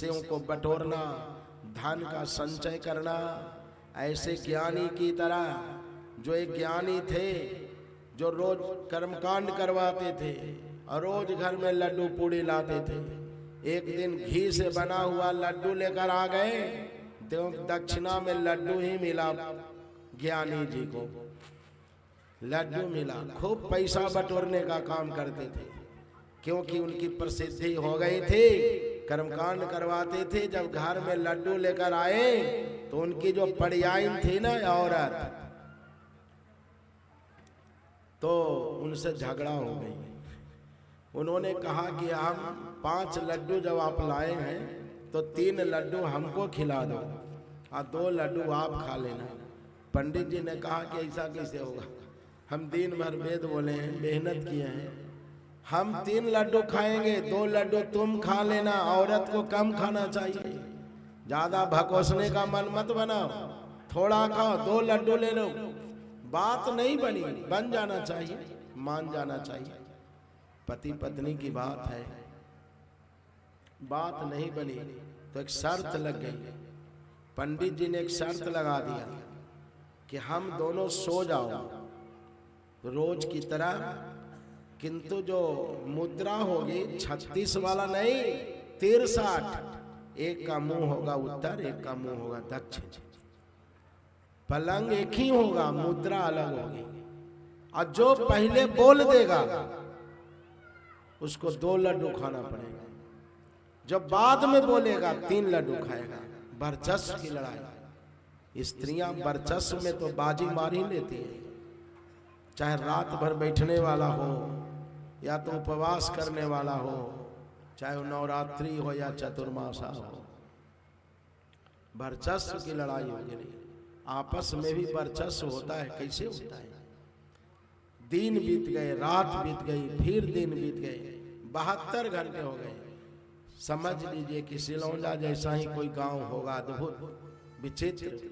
पैसों को बटोरना, धन का संचय करना। ऐसे ज्ञानी की तरह जो एक ज्ञानी थे, जो रोज कर्मकांड करवाते थे और रोज घर में लड्डू पूड़ी लाते थे। एक दिन घी से बना हुआ लड्डू लेकर आ गए, तो दक्षिणा में लड्डू ही मिला। ज्ञानी जी को लड्डू मिला। खूब पैसा बटोरने का काम करते थे, क्योंकि उनकी प्रसिद्धि हो गई थी। कर्मकांड करवाते थे। जब घर में लड्डू लेकर आए तो उनकी जो पड़ियाइन थी ना औरत, तो उनसे झगड़ा हो गई। उन्होंने कहा कि हम 5 लड्डू जब आप लाए हैं तो 3 लड्डू हमको खिला दो और 2 लड्डू आप खा लेना। पंडित जी ने कहा कि ऐसा कैसे होगा, हम दिन भर वेद बोले हैं, मेहनत किए हैं, हम 3 लड्डू खाएंगे, 2 लड्डू तुम खा लेना। औरत को कम खाना चाहिए, ज्यादा भकोसने का मन मत बनाओ, थोड़ा खाओ, 2 लड्डू ले लो। बात नहीं बनी, बन जाना चाहिए, मान जाना चाहिए। पति पत्नी की बात है, बात नहीं बनी तो एक शर्त लग गई। पंडित जी ने एक शर्त लगा दिया कि हम दोनों सो जाओ रोज की तरह, किंतु जो मुद्रा होगी 36 वाला नहीं, 63। एक का मुंह होगा उत्तर, एक का मुंह होगा दक्षिण। पलंग एक ही होगा, मुद्रा अलग होगी। और जो पहले बोल देगा उसको 2 लड्डू खाना पड़ेगा, जो बाद में बोलेगा 3 लड्डू खाएगा। वर्चस्व की लड़ाई। स्त्रियां वर्चस्व में तो बाजी मार ही लेती है, चाहे रात भर बैठने वाला हो या तो उपवास करने वाला हो, चाहे वो नवरात्रि हो या चतुर्मासा हो। वर्चस्व की लड़ाई होगी नहीं। आपस में भी वर्चस्व होता है। कैसे होता है? दिन बीत गए, रात बीत गई, फिर दिन बीत गए, 72 घंटे हो गए। समझ लीजिए कि सिलौंजा जैसा ही कोई गांव होगा, अद्भुत विचित्र।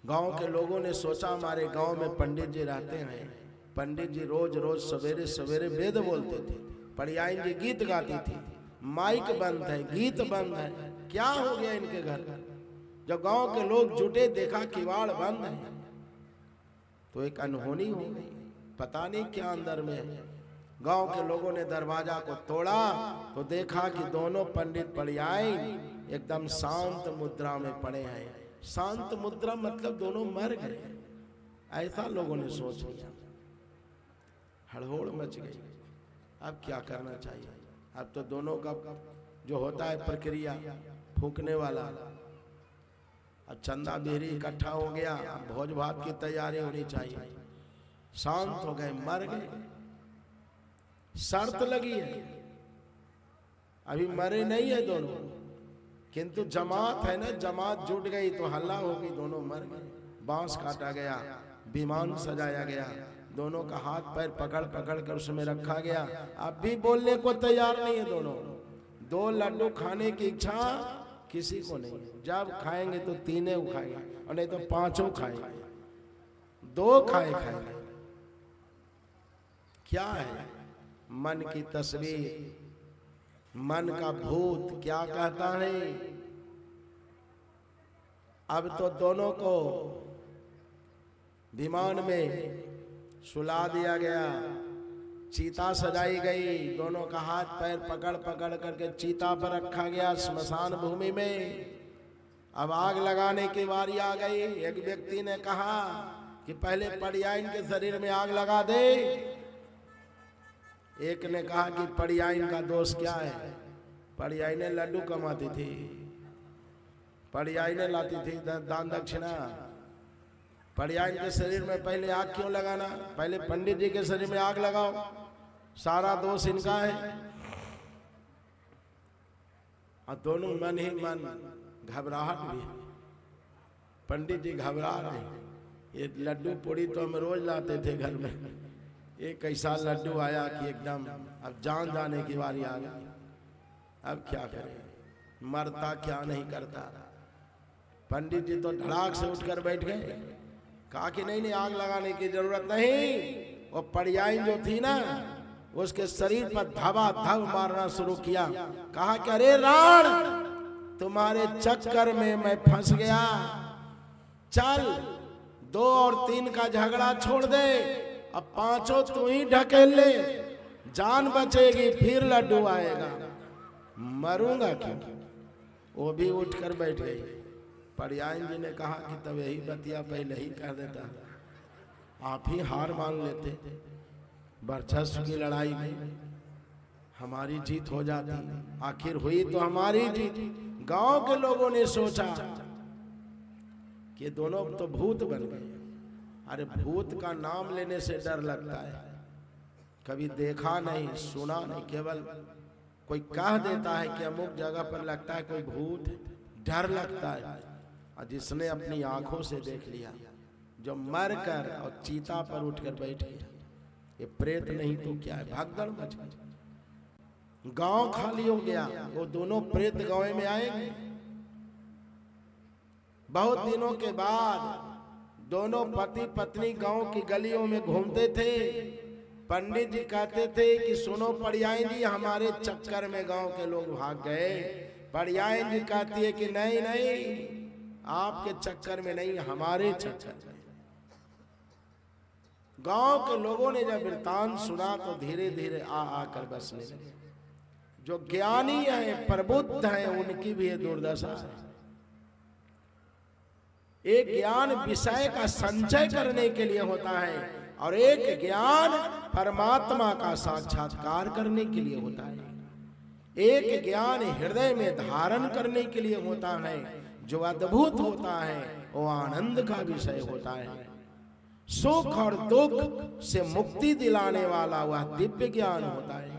गांव के लोगों ने सोचा हमारे गांव में पंडित जी रहते हैं, पंडित जी रोज रोज सवेरे सवेरे वेद बोलते थे, पड़ियाइन जी गीत गाती थी, माइक बंद है, गीत बंद है, क्या हो गया इनके घर? जब गांव के लोग जुटे, देखा किवाड़ बंद है, तो एक अनहोनी हो गई। पता नहीं क्या अंदर में। गांव के लोगों ने दरवाजा को तोड़ा तो देखा कि दोनों पंडित पड़ियाइन एकदम शांत मुद्रा में पड़े हैं। शांत मुद्रा मतलब दोनों मर गए, ऐसा लोगों ने सोच लिया। हड़बड़ मच गई। अब क्या करना चाहिए? अब तो दोनों का जो होता है प्रक्रिया फूंकने वाला, अब चंदा बेरी इकट्ठा हो गया, अब भोज भात की तैयारी होनी चाहिए। शांत हो गए, मर गए। शर्त लगी है, अभी मरे नहीं है दोनों, किंतु जमात है ना, जमात जुट गई तो हल्ला होगी, दोनों मर गए। बांस काटा गया, विमान सजाया गया, दोनों का हाथ पैर पकड़ पकड़ कर उसमें रखा गया। अब भी बोलने को तैयार नहीं है दोनों। 2 लड्डू खाने की इच्छा किसी को नहीं है। जब खाएंगे तो 3 खाएंगे और नहीं तो 5 खाएंगे, 2 खाएंगे। क्या है? मन की तस्वीर, मन का भूत क्या कहता है। अब तो दोनों को विमान में सुला दिया गया, चीता सजाई गई, दोनों का हाथ पैर पकड़ पकड़ करके चीता पर रखा गया स्मशान भूमि में। अब आग लगाने की बारी आ गई। एक व्यक्ति ने कहा कि पहले पड़ियाइन के शरीर में आग लगा दे। एक ने कहा कि पड़ियाइन का दोष क्या है? पड़ियाइने लड्डू कमाती थी, पड़ियाइने लाती थी दान दक्षिणा। पड़ियाइन के शरीर में पहले आग क्यों लगाना? पहले पंडित जी के शरीर में आग लगाओ, सारा दोष इनका है। और दोनों मन ही मन घबराहट भी। पंडित जी घबरा रहे, ये लड्डू पूड़ी तो हम रोज लाते थे घर में, एक ऐसा लड्डू आया कि एकदम अब जान जाने की बारी आ गई। अब क्या करें? मरता क्या नहीं करता। पंडित जी तो धड़ाक से उठकर बैठ गए, कहा कि नहीं नहीं, आग लगाने की जरूरत नहीं। वो पड़ियाइन जो थी ना, उसके शरीर पर धबाधब मारना शुरू किया। कहा कि अरे राण, तुम्हारे चक्कर में मैं फंस गया, चल 2 और 3 का झगड़ा छोड़ दे, अब 5 तू ही ढकेल ले, जान बचेगी, फिर लड्डू आएगा, मरूंगा क्यों। वो भी उठकर बैठ गई। पर्यायन जी ने कहा कि तब यही बतिया पहले ही कह देता, आप ही हार मान लेते, वर्चस्व की लड़ाई में हमारी जीत हो जाती। आखिर हुई तो हमारी जीत। गांव के लोगों ने सोचा कि दोनों तो भूत बन गए। अरे भूत का नाम लेने से डर लगता है, कभी देखा नहीं सुना नहीं, केवल कोई कह देता है कि अमुक जगह पर लगता है कोई भूत, डर लगता है। और जिसने अपनी आंखों से देख लिया, जो मर कर और चीता पर उठकर बैठ गया, ये प्रेत नहीं तो क्या है, भागदड़ मच गई, गांव खाली हो गया। वो दोनों प्रेत गांव में आएंगे। बहुत दिनों के बाद दोनों पति पत्नी गांव की गलियों में घूमते थे। पंडित जी कहते थे कि सुनो पर्यायन जी, हमारे चक्कर में गांव के लोग भाग गए। पर्यायन जी कहती है कि नहीं नहीं, आपके चक्कर में नहीं, हमारे चक्कर में। गांव के लोगों ने जब वृतांत सुना तो धीरे धीरे आकर बसने लगे। जो ज्ञानी है, प्रबुद्ध है, उनकी भी ये दुर्दशा है। एक ज्ञान विषय का संचय करने के लिए होता है और एक ज्ञान परमात्मा का साक्षात्कार करने के लिए होता है। एक ज्ञान हृदय में धारण करने के लिए होता है, जो अद्भुत होता है, वो आनंद का विषय होता है। सुख और दुख से मुक्ति दिलाने वाला वह दिव्य ज्ञान होता है।